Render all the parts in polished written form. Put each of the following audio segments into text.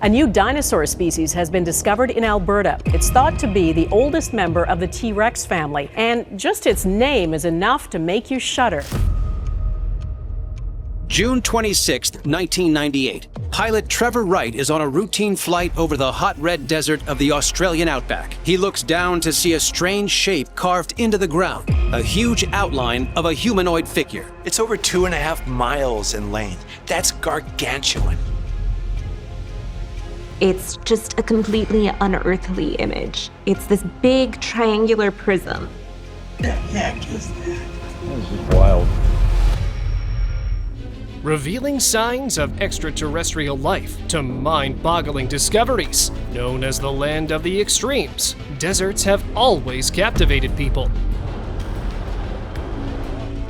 A new dinosaur species has been discovered in Alberta. It's thought to be the oldest member of the T-Rex family, and just its name is enough to make you shudder. June 26, 1998. Pilot Trevor Wright is on a routine flight over the hot red desert of the Australian outback. He looks down to see a strange shape carved into the ground, a huge outline of a humanoid figure. It's over 2.5 miles in length. That's gargantuan. It's just a completely unearthly image. It's this big triangular prism. The heck is that? This is wild. Revealing signs of extraterrestrial life to mind-boggling discoveries. Known as the land of the extremes, deserts have always captivated people.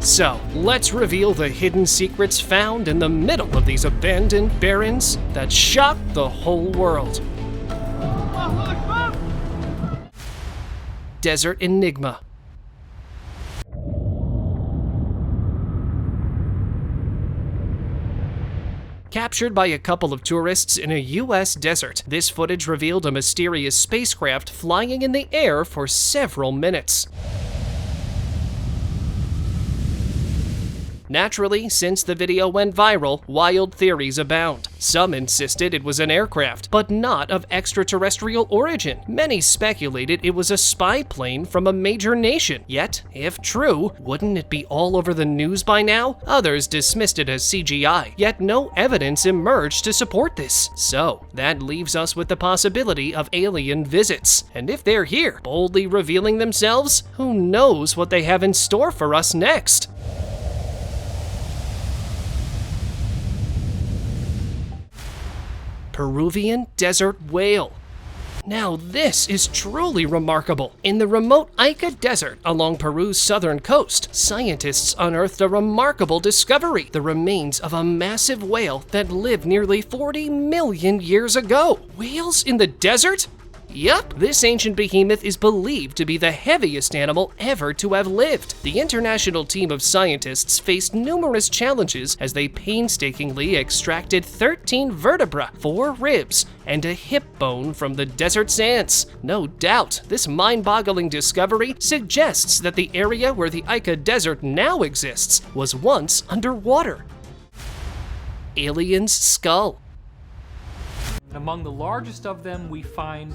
So, let's reveal the hidden secrets found in the middle of these abandoned barrens that shock the whole world. Desert Enigma. Captured by a couple of tourists in a US desert, this footage revealed a mysterious spacecraft flying in the air for several minutes. Naturally, since the video went viral, wild theories abound. Some insisted it was an aircraft, but not of extraterrestrial origin. Many speculated it was a spy plane from a major nation. Yet, if true, wouldn't it be all over the news by now? Others dismissed it as CGI, yet no evidence emerged to support this. So, that leaves us with the possibility of alien visits. And if they're here, boldly revealing themselves, who knows what they have in store for us next? Peruvian desert whale. Now this is truly remarkable. In the remote Ica Desert along Peru's southern coast, scientists unearthed a remarkable discovery, the remains of a massive whale that lived nearly 40 million years ago. Whales in the desert? Yup, this ancient behemoth is believed to be the heaviest animal ever to have lived. The international team of scientists faced numerous challenges as they painstakingly extracted 13 vertebrae, 4 ribs, and a hip bone from the desert sands. No doubt, this mind-boggling discovery suggests that the area where the Ica Desert now exists was once underwater. Alien's skull. Among the largest of them, we find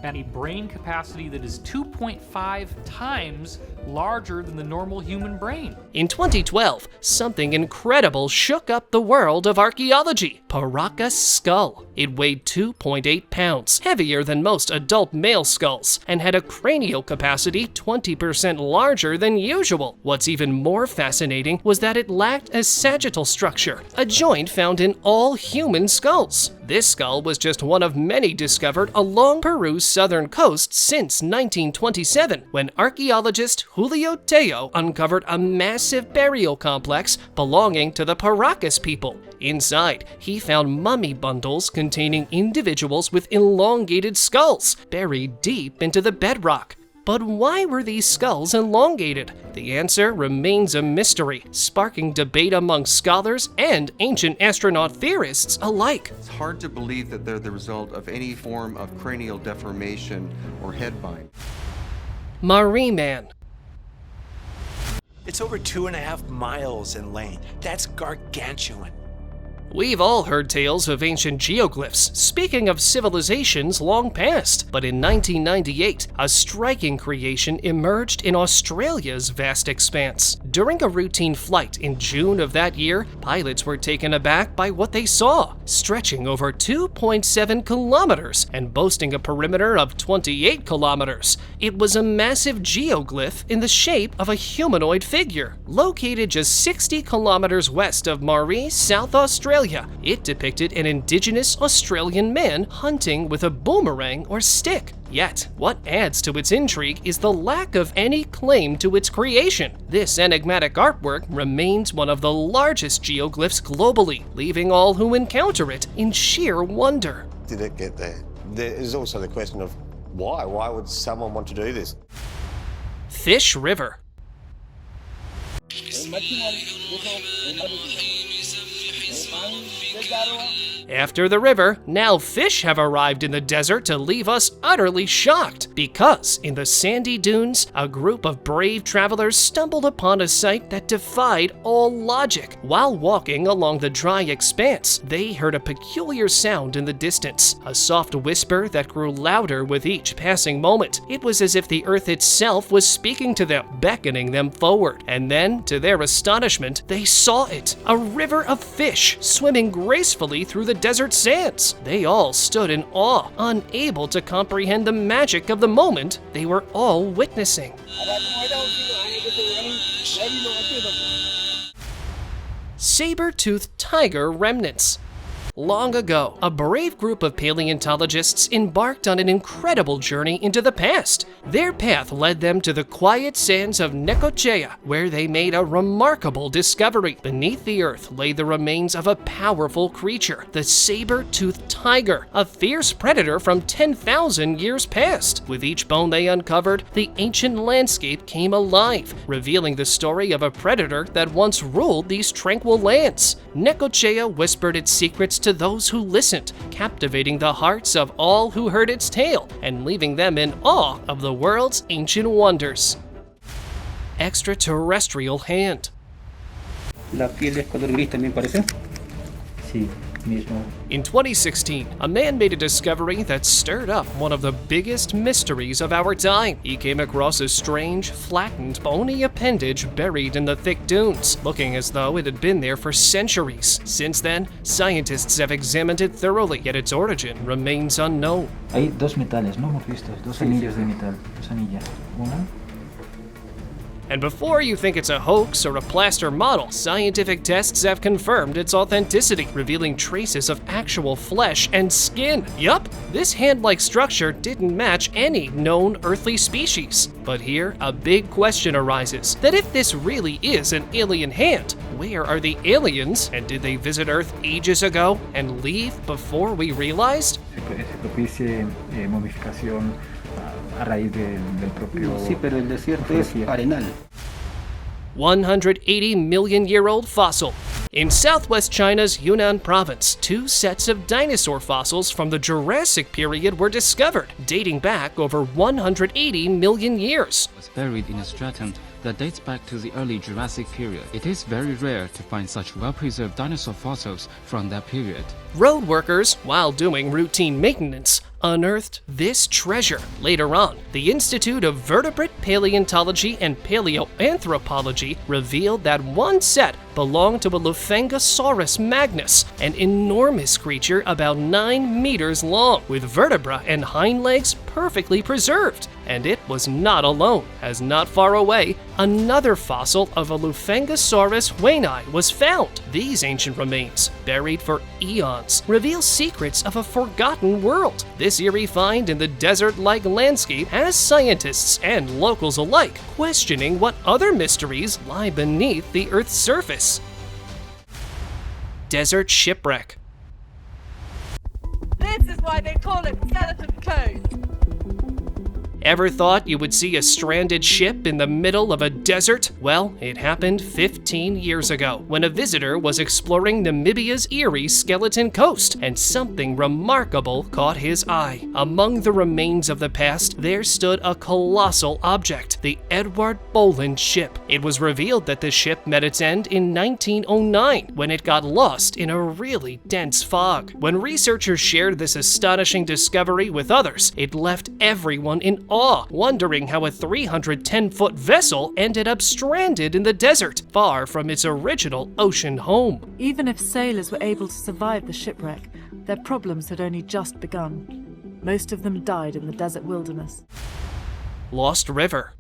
a brain capacity that is 2.5 times larger than the normal human brain. In 2012, something incredible shook up the world of archaeology. Paracas Skull. It weighed 2.8 pounds, heavier than most adult male skulls, and had a cranial capacity 20% larger than usual. What's even more fascinating was that it lacked a sagittal structure, a joint found in all human skulls. This skull was just one of many discovered along Peru's southern coast since 1927, when archaeologist Julio Teo uncovered a massive burial complex belonging to the Paracas people. Inside, he found mummy bundles containing individuals with elongated skulls buried deep into the bedrock. But why were these skulls elongated? The answer remains a mystery, sparking debate among scholars and ancient astronaut theorists alike. It's hard to believe that they're the result of any form of cranial deformation or head bind. Marim Man. It's over 2.5 miles in length. That's gargantuan. We've all heard tales of ancient geoglyphs, speaking of civilizations long past. But in 1998, a striking creation emerged in Australia's vast expanse. During a routine flight in June of that year, pilots were taken aback by what they saw. Stretching over 2.7 kilometers and boasting a perimeter of 28 kilometers, it was a massive geoglyph in the shape of a humanoid figure. Located just 60 kilometers west of Marfa, South Australia, it depicted an indigenous Australian man hunting with a boomerang or stick. Yet, what adds to its intrigue is the lack of any claim to its creation. This enigmatic artwork remains one of the largest geoglyphs globally, leaving all who encounter it in sheer wonder. Did it get there? There is also the question of why? Why would someone want to do this? Fish River. After the river, now fish have arrived in the desert to leave us utterly shocked, because in the sandy dunes, a group of brave travelers stumbled upon a sight that defied all logic. While walking along the dry expanse, they heard a peculiar sound in the distance, a soft whisper that grew louder with each passing moment. It was as if the earth itself was speaking to them, beckoning them forward. And then, to their astonishment, they saw it, a river of fish swimming gracefully through the desert sands. They all stood in awe, unable to comprehend the magic of the moment they were all witnessing. Sabertooth tiger remnants. Long ago, a brave group of paleontologists embarked on an incredible journey into the past. Their path led them to the quiet sands of Necochea, where they made a remarkable discovery. Beneath the earth lay the remains of a powerful creature, the saber-toothed tiger, a fierce predator from 10,000 years past. With each bone they uncovered, the ancient landscape came alive, revealing the story of a predator that once ruled these tranquil lands. Necochea whispered its secrets to those who listened, captivating the hearts of all who heard its tale and leaving them in awe of the world's ancient wonders. Extraterrestrial hand. La piel es color gris también parece. Sí, mismo. In 2016, a man made a discovery that stirred up one of the biggest mysteries of our time. He came across a strange, flattened, bony appendage buried in the thick dunes, looking as though it had been there for centuries. Since then, scientists have examined it thoroughly, yet its origin remains unknown. Hay dos metales, ¿no? Hemos visto, dos anillos de metal, dos anillas. Una. And before you think it's a hoax or a plaster model, scientific tests have confirmed its authenticity, revealing traces of actual flesh and skin. Yup, this hand-like structure didn't match any known earthly species. But here, a big question arises, that if this really is an alien hand, where are the aliens, and did they visit Earth ages ago and leave before we realized? Se propicie momificación a raíz del propio... Sí, pero el desierto es arenal. 180-million-year-old fossil. In southwest China's Yunnan province, 2 sets of dinosaur fossils from the Jurassic period were discovered, dating back over 180 million years. Was buried in a stratum that dates back to the early Jurassic period. It is very rare to find such well-preserved dinosaur fossils from that period. Road workers, while doing routine maintenance, unearthed this treasure. Later on, the Institute of Vertebrate Paleontology and Paleoanthropology revealed that one set belonged to a Lophangosaurus magnus, an enormous creature about 9 meters long, with vertebra and hind legs perfectly preserved. And it was not alone, as not far away, another fossil of a Lophangosaurus hueni was found. These ancient remains, buried for eons, reveal secrets of a forgotten world. This eerie find in the desert-like landscape has scientists and locals alike questioning what other mysteries lie beneath the Earth's surface. Desert shipwreck. This is why they call it Skeleton Cove. Ever thought you would see a stranded ship in the middle of a desert? Well, it happened 15 years ago, when a visitor was exploring Namibia's eerie skeleton coast, and something remarkable caught his eye. Among the remains of the past, there stood a colossal object, the Edward Boland ship. It was revealed that the ship met its end in 1909, when it got lost in a really dense fog. When researchers shared this astonishing discovery with others, it left everyone in awe, wondering how a 310-foot vessel ended up stranded in the desert, far from its original ocean home. Even if sailors were able to survive the shipwreck, their problems had only just begun. Most of them died in the desert wilderness. Lost River.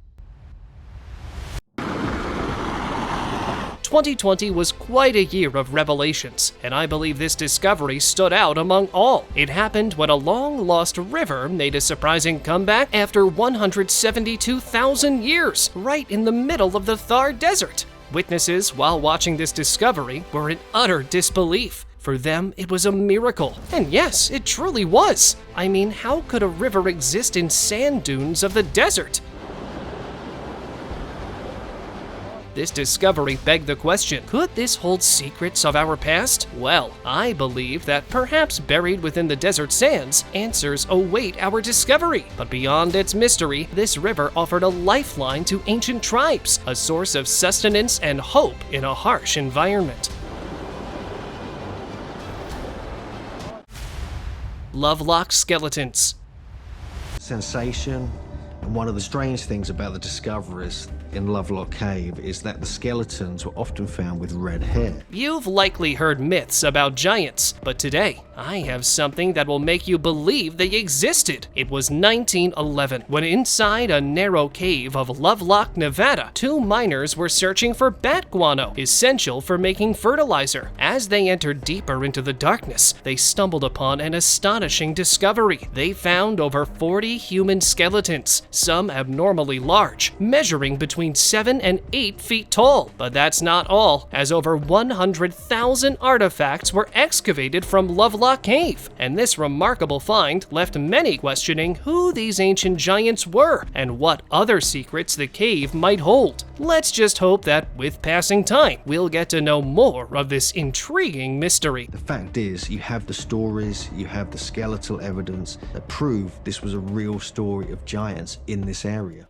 2020 was quite a year of revelations, and I believe this discovery stood out among all. It happened when a long-lost river made a surprising comeback after 172,000 years, right in the middle of the Thar Desert. Witnesses, while watching this discovery, were in utter disbelief. For them, it was a miracle. And yes, it truly was. I mean, how could a river exist in sand dunes of the desert? This discovery begged the question, could this hold secrets of our past? Well, I believe that perhaps buried within the desert sands, answers await our discovery. But beyond its mystery, this river offered a lifeline to ancient tribes, a source of sustenance and hope in a harsh environment. Lovelock Skeletons. Sensation, and one of the strange things about the discoveries in Lovelock Cave is that the skeletons were often found with red hair. You've likely heard myths about giants, but today I have something that will make you believe they existed. It was 1911 when inside a narrow cave of Lovelock, Nevada, 2 miners were searching for bat guano, essential for making fertilizer. As they entered deeper into the darkness, they stumbled upon an astonishing discovery. They found over 40 human skeletons, some abnormally large, measuring between 7 and 8 feet tall. But that's not all, as over 100,000 artifacts were excavated from Lovelock Cave. And this remarkable find left many questioning who these ancient giants were and what other secrets the cave might hold. Let's just hope that with passing time, we'll get to know more of this intriguing mystery. The fact is, you have the stories, you have the skeletal evidence that prove this was a real story of giants in this area.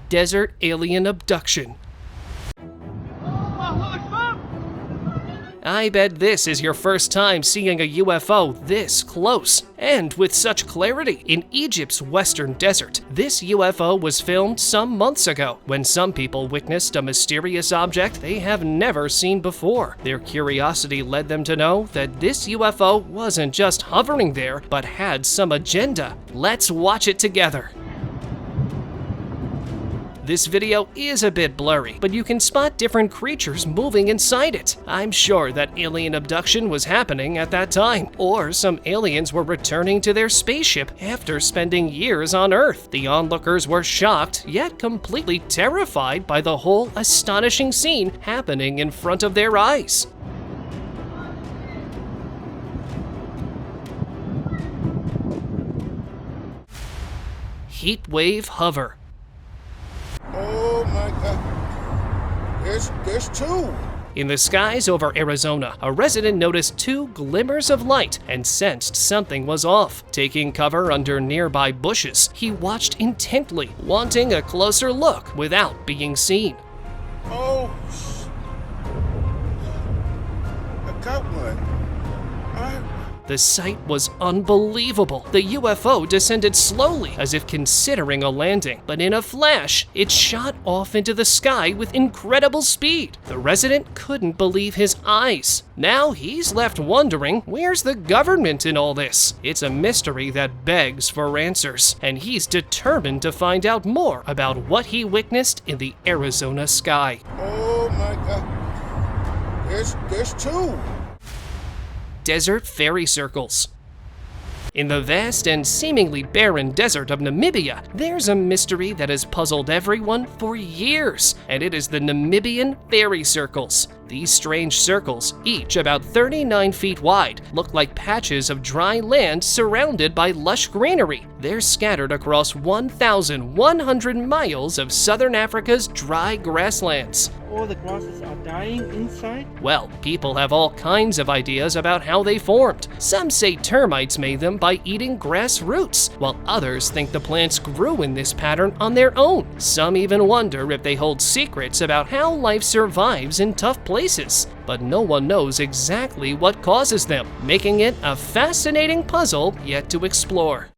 Desert alien abduction. I bet this is your first time seeing a UFO this close, and with such clarity. In Egypt's western desert, this UFO was filmed some months ago, when some people witnessed a mysterious object they have never seen before. Their curiosity led them to know that this UFO wasn't just hovering there, but had some agenda. Let's watch it together. This video is a bit blurry, but you can spot different creatures moving inside it. I'm sure that alien abduction was happening at that time, or some aliens were returning to their spaceship after spending years on Earth. The onlookers were shocked, yet completely terrified by the whole astonishing scene happening in front of their eyes. Heatwave Hover. Oh my God, there's 2. In the skies over Arizona, a resident noticed 2 glimmers of light and sensed something was off. Taking cover under nearby bushes, he watched intently, wanting a closer look without being seen. Oh, I got one. The sight was unbelievable. The UFO descended slowly, as if considering a landing, but in a flash, it shot off into the sky with incredible speed. The resident couldn't believe his eyes. Now he's left wondering, where's the government in all this? It's a mystery that begs for answers, and he's determined to find out more about what he witnessed in the Arizona sky. Oh my God, there's 2. Desert fairy circles. In the vast and seemingly barren desert of Namibia, there's a mystery that has puzzled everyone for years, and it is the Namibian fairy circles. These strange circles, each about 39 feet wide, look like patches of dry land surrounded by lush greenery. They're scattered across 1,100 miles of southern Africa's dry grasslands. All the grasses are dying inside? Well, people have all kinds of ideas about how they formed. Some say termites made them by eating grass roots, while others think the plants grew in this pattern on their own. Some even wonder if they hold secrets about how life survives in tough places. But no one knows exactly what causes them, making it a fascinating puzzle yet to explore.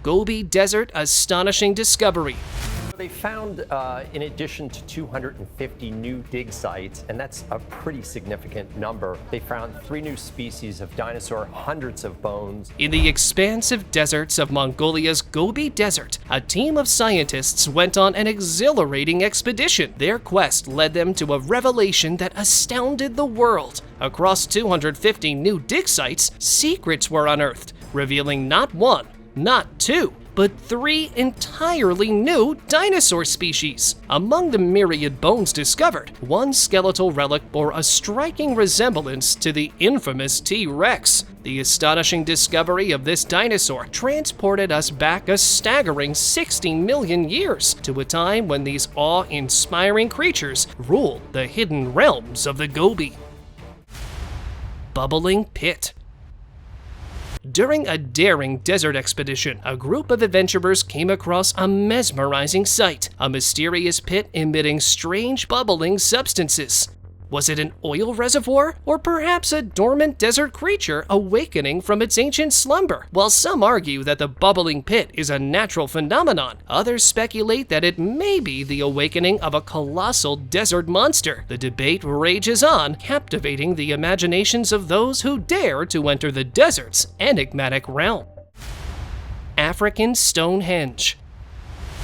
Gobi Desert Astonishing Discovery. They found, in addition to 250 new dig sites, and that's a pretty significant number, they found 3 new species of dinosaur, hundreds of bones. In the expansive deserts of Mongolia's Gobi Desert, a team of scientists went on an exhilarating expedition. Their quest led them to a revelation that astounded the world. Across 250 new dig sites, secrets were unearthed, revealing not 1, not 2, but 3 entirely new dinosaur species. Among the myriad bones discovered, one skeletal relic bore a striking resemblance to the infamous T-Rex. The astonishing discovery of this dinosaur transported us back a staggering 60 million years to a time when these awe-inspiring creatures ruled the hidden realms of the Gobi. Bubbling Pit. During a daring desert expedition, a group of adventurers came across a mesmerizing sight, a mysterious pit emitting strange bubbling substances. Was it an oil reservoir, or perhaps a dormant desert creature awakening from its ancient slumber? While some argue that the bubbling pit is a natural phenomenon, others speculate that it may be the awakening of a colossal desert monster. The debate rages on, captivating the imaginations of those who dare to enter the desert's enigmatic realm. African Stonehenge.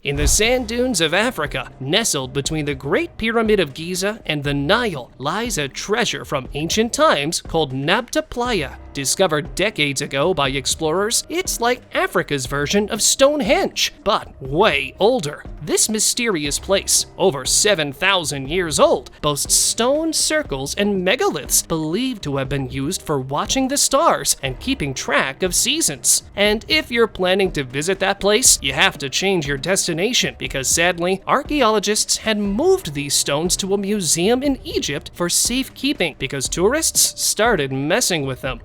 In the sand dunes of Africa, nestled between the Great Pyramid of Giza and the Nile, lies a treasure from ancient times called Nabta Playa. Discovered decades ago by explorers, it's like Africa's version of Stonehenge, but way older. This mysterious place, over 7,000 years old, boasts stone circles and megaliths believed to have been used for watching the stars and keeping track of seasons. And if you're planning to visit that place, you have to change your destination because sadly, archaeologists had moved these stones to a museum in Egypt for safekeeping because tourists started messing with them.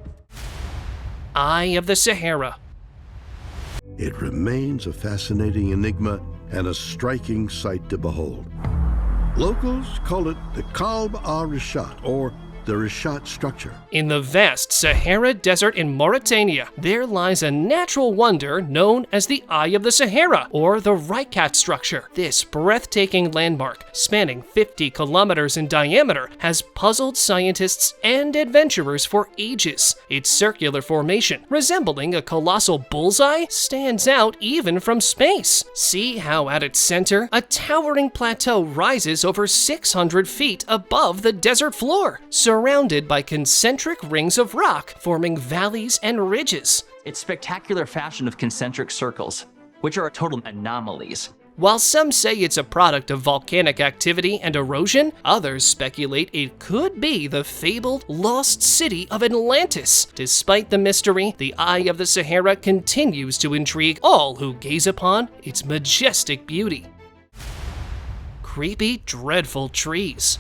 Eye of the Sahara. It remains a fascinating enigma and a striking sight to behold. Locals call it the Kalb al-Rishat, or the Rishat structure. In the vast Sahara Desert in Mauritania, there lies a natural wonder known as the Eye of the Sahara, or the Reikat structure. This breathtaking landmark, spanning 50 kilometers in diameter, has puzzled scientists and adventurers for ages. Its circular formation, resembling a colossal bullseye, stands out even from space. See how at its center, a towering plateau rises over 600 feet above the desert floor, surrounded by concentric rings of rock forming valleys and ridges. Its spectacular fashion of concentric circles, which are total anomalies. While some say it's a product of volcanic activity and erosion, others speculate it could be the fabled lost city of Atlantis. Despite the mystery, the Eye of the Sahara continues to intrigue all who gaze upon its majestic beauty. Creepy, dreadful trees.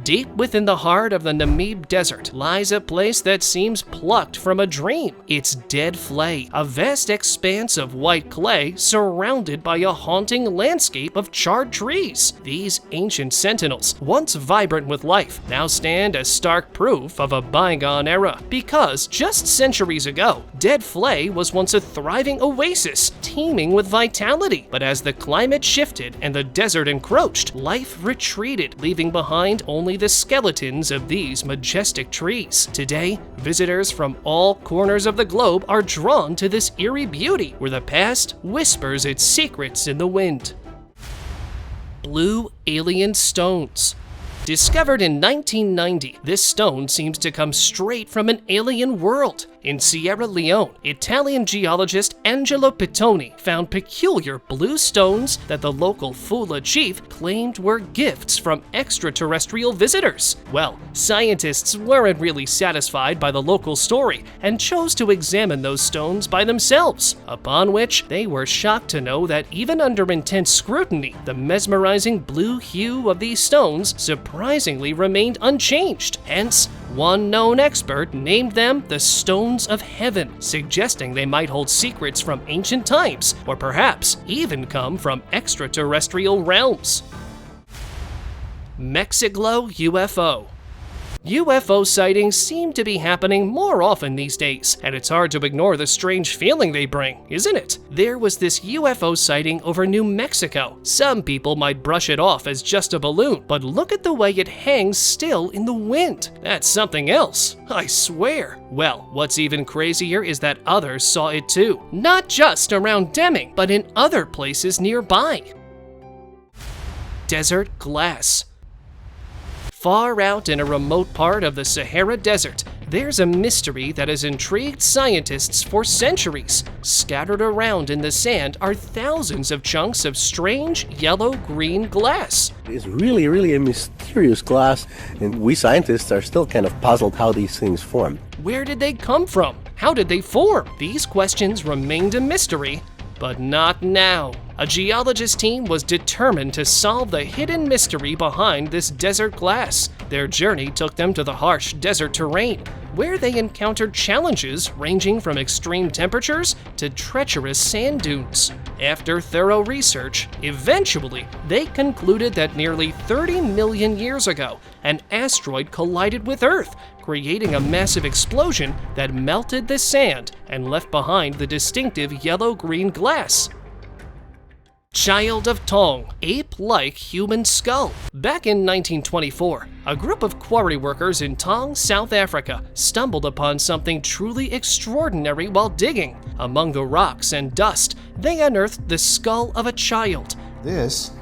Deep within the heart of the Namib Desert lies a place that seems plucked from a dream. It's Dead Flay, a vast expanse of white clay surrounded by a haunting landscape of charred trees. These ancient sentinels, once vibrant with life, now stand as stark proof of a bygone era. Because just centuries ago, Dead Flay was once a thriving oasis, teeming with vitality. But as the climate shifted and the desert encroached, life retreated, leaving behind only the skeletons of these majestic trees. Today, visitors from all corners of the globe are drawn to this eerie beauty, where the past whispers its secrets in the wind. Blue alien stones. Discovered in 1990, this stone seems to come straight from an alien world. In Sierra Leone, Italian geologist Angelo Pittoni found peculiar blue stones that the local Fula chief claimed were gifts from extraterrestrial visitors. Well, scientists weren't really satisfied by the local story and chose to examine those stones by themselves, upon which they were shocked to know that even under intense scrutiny, the mesmerizing blue hue of these stones surprisingly remained unchanged. Hence, one known expert named them the Stones of Heaven, suggesting they might hold secrets from ancient times, or perhaps even come from extraterrestrial realms. Meteor Glow UFO. UFO sightings seem to be happening more often these days, and it's hard to ignore the strange feeling they bring, isn't it? There was this UFO sighting over New Mexico. Some people might brush it off as just a balloon, but look at the way it hangs still in the wind. That's something else, I swear. Well, what's even crazier is that others saw it too. Not just around Deming, but in other places nearby. Desert glass. Far out in a remote part of the Sahara Desert, there's a mystery that has intrigued scientists for centuries. Scattered around in the sand are thousands of chunks of strange yellow-green glass. It's really a mysterious glass, and we scientists are still kind of puzzled how these things form. Where did they come from? How did they form? These questions remained a mystery, but not now. A geologist team was determined to solve the hidden mystery behind this desert glass. Their journey took them to the harsh desert terrain, where they encountered challenges ranging from extreme temperatures to treacherous sand dunes. After thorough research, eventually they concluded that nearly 30 million years ago, an asteroid collided with Earth, creating a massive explosion that melted the sand and left behind the distinctive yellow-green glass. Child of Tong, ape-like human skull. Back in 1924, a group of quarry workers in Tong, South Africa, stumbled upon something truly extraordinary while digging. Among the rocks and dust, they unearthed the skull of a child. This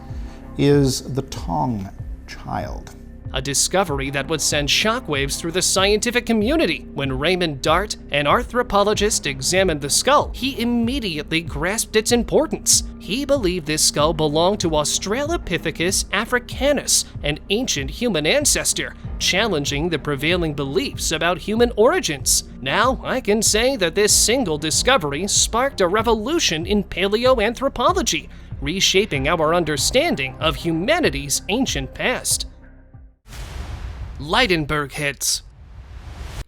is the Tong child. A discovery that would send shockwaves through the scientific community. When Raymond Dart, an anthropologist, examined the skull, he immediately grasped its importance. He believed this skull belonged to Australopithecus africanus, an ancient human ancestor, challenging the prevailing beliefs about human origins. Now, I can say that this single discovery sparked a revolution in paleoanthropology, reshaping our understanding of humanity's ancient past. Lenberg Heads.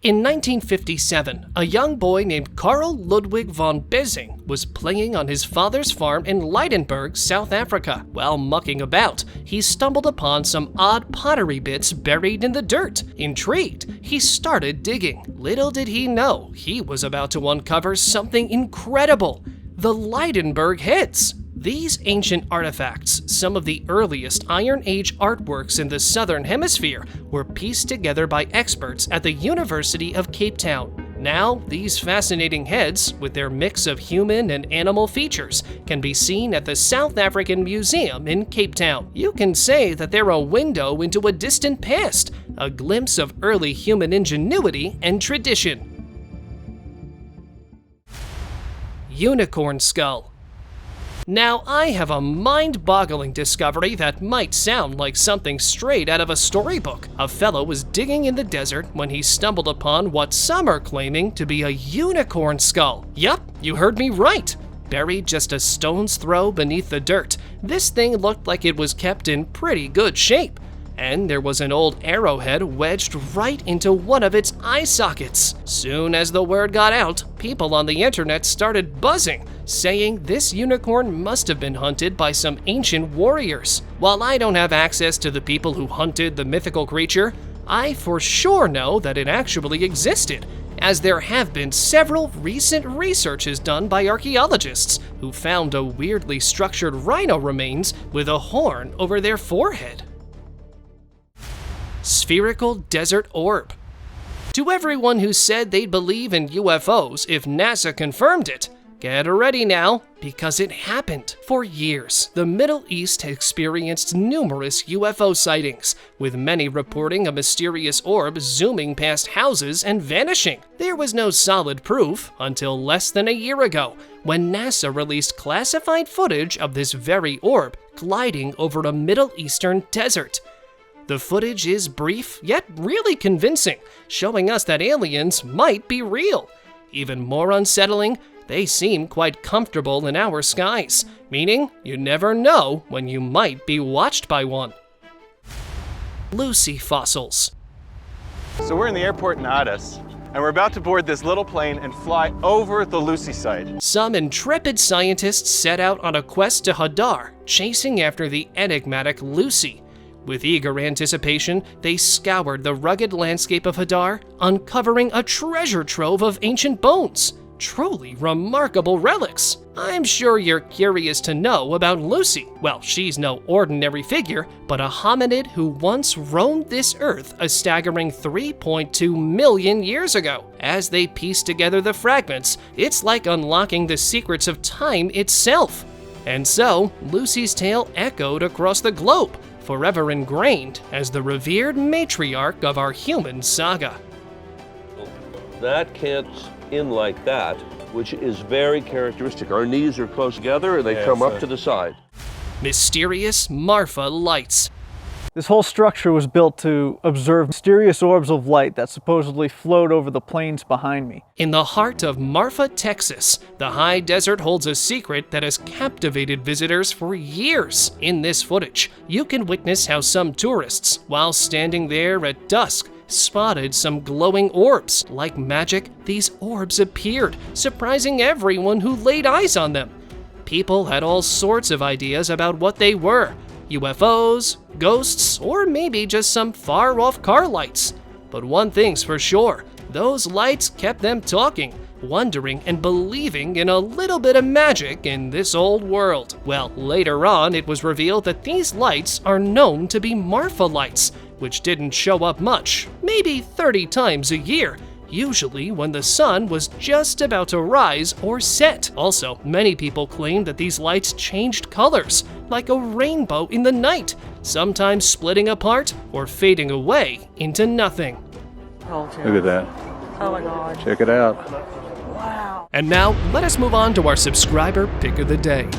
In 1957, a young boy named Carl Ludwig von Bezing was playing on his father's farm in Lenberg, South Africa. While mucking about, he stumbled upon some odd pottery bits buried in the dirt. Intrigued, he started digging. Little did he know, he was about to uncover something incredible: the Lenberg Heads. These ancient artifacts, some of the earliest Iron Age artworks in the Southern Hemisphere, were pieced together by experts at the University of Cape Town. Now, these fascinating heads, with their mix of human and animal features, can be seen at the South African Museum in Cape Town. You can say that they're a window into a distant past, a glimpse of early human ingenuity and tradition. Unicorn Skull. Now, I have a mind-boggling discovery that might sound like something straight out of a storybook. A fellow was digging in the desert when he stumbled upon what some are claiming to be a unicorn skull. Yup, you heard me right. Buried just a stone's throw beneath the dirt, this thing looked like it was kept in pretty good shape. And there was an old arrowhead wedged right into one of its eye sockets. Soon as the word got out, people on the internet started buzzing, saying this unicorn must have been hunted by some ancient warriors. While I don't have access to the people who hunted the mythical creature, I for sure know that it actually existed, as there have been several recent researches done by archeologists who found a weirdly structured rhino remains with a horn over their forehead. Spherical desert orb. To everyone who said they'd believe in UFOs if NASA confirmed it, get ready now, because it happened. For years, the Middle East experienced numerous UFO sightings, with many reporting a mysterious orb zooming past houses and vanishing. There was no solid proof until less than a year ago, when NASA released classified footage of this very orb gliding over a Middle Eastern desert. The footage is brief, yet really convincing, showing us that aliens might be real. Even more unsettling, they seem quite comfortable in our skies, meaning you never know when you might be watched by one. Lucy fossils. So we're in the airport in Addis, and we're about to board this little plane and fly over the Lucy site. Some intrepid scientists set out on a quest to Hadar, chasing after the enigmatic Lucy. With eager anticipation, they scoured the rugged landscape of Hadar, uncovering a treasure trove of ancient bones. Truly remarkable relics. I'm sure you're curious to know about Lucy. Well, she's no ordinary figure, but a hominid who once roamed this earth a staggering 3.2 million years ago. As they piece together the fragments, it's like unlocking the secrets of time itself. And so, Lucy's tale echoed across the globe, forever ingrained as the revered matriarch of our human saga. That can't in like that, which is very characteristic. Our knees are close together and they come up to the side. Mysterious Marfa lights. This whole structure was built to observe mysterious orbs of light that supposedly float over the plains behind me. In the heart of Marfa, Texas, the high desert holds a secret that has captivated visitors for years. In this footage, you can witness how some tourists, while standing there at dusk, spotted some glowing orbs. Like magic, these orbs appeared, surprising everyone who laid eyes on them. People had all sorts of ideas about what they were. UFOs, ghosts, or maybe just some far-off car lights. But one thing's for sure, those lights kept them talking, wondering and believing in a little bit of magic in this old world. Well, later on, it was revealed that these lights are known to be Marfa lights, which didn't show up much, maybe 30 times a year, usually when the sun was just about to rise or set. Also, many people claim that these lights changed colors, like a rainbow in the night, sometimes splitting apart or fading away into nothing. Look at that. Oh my god. Check it out. Wow. And now, let us move on to our subscriber pick of the day.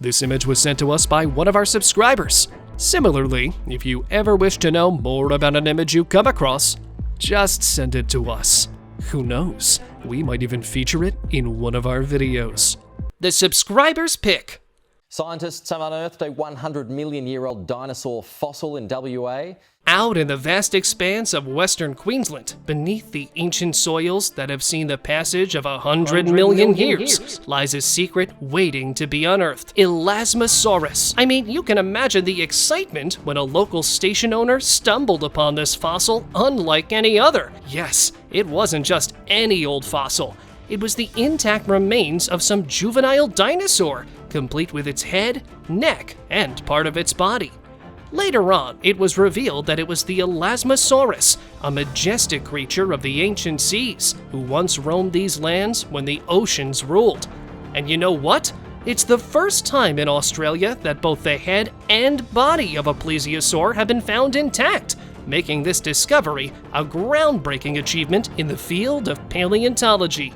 This image was sent to us by one of our subscribers. Similarly, if you ever wish to know more about an image you come across, just send it to us. Who knows, we might even feature it in one of our videos. The subscriber's pick. Scientists have unearthed a 100 million year old dinosaur fossil in WA. Out in the vast expanse of western Queensland, beneath the ancient soils that have seen the passage of 100 million years, lies a secret waiting to be unearthed. Elasmosaurus. I mean, you can imagine the excitement when a local station owner stumbled upon this fossil unlike any other. Yes, it wasn't just any old fossil. It was the intact remains of some juvenile dinosaur, complete with its head, neck, and part of its body. Later on, it was revealed that it was the Elasmosaurus, a majestic creature of the ancient seas, who once roamed these lands when the oceans ruled. And you know what? It's the first time in Australia that both the head and body of a plesiosaur have been found intact, making this discovery a groundbreaking achievement in the field of paleontology.